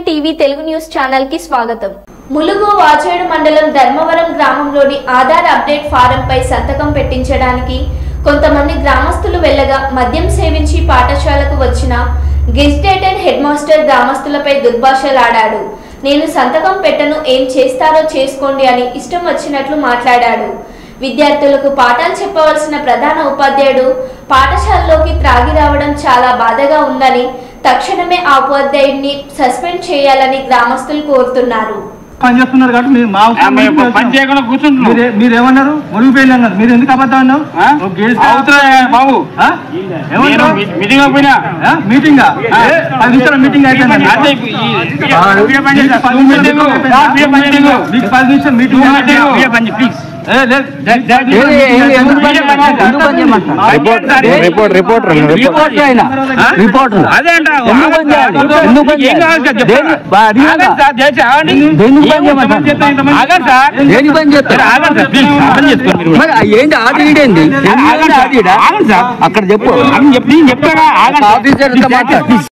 TV Telugu news channel కి స్వాగతం. ములుగు వాచేడు మండలం ధర్మవరం గ్రామంలోని ఆధార్ అప్డేట్ ఫారంపై సంతకం పెట్టించడానికి కొంతమంది గ్రామస్తులు వెళ్ళగా మద్యం సేవించి పాఠశాలకు వచ్చిన గెజిటేటెడ్ హెడ్ మాస్టర్ గ్రామస్తులపై దుర్భాషలాడాడు. నేను సంతకం పెట్టను, ఏం చేస్తారో చేసుకోండి అని ఇష్టం వచ్చినట్లు మాట్లాడాడు. విద్యార్థులకు పాఠాలు చెప్పవలసిన ప్రధాన ఉపాధ్యాయుడు పాఠశాలలోకి త్రాగి రావడం చాలా బాధగా ఉందని, తక్షణమే ఆ ఉపాధ్యాయుడిని సస్పెండ్ చేయాలని గ్రామస్తులు కోరుతున్నారు. పనిచేస్తున్నారు కాబట్టి మీరేమన్నారు? మురిగిపోయింది అన్నారు. మీరు ఎందుకు అబద్ధం అన్నారు? బాబు మీటింగ్ 10 నిమిషాల మీటింగ్ అయిపోయింది. 10 నిమిషాలు మీటింగ్ అక్కడ చెప్పు చెప్తారా?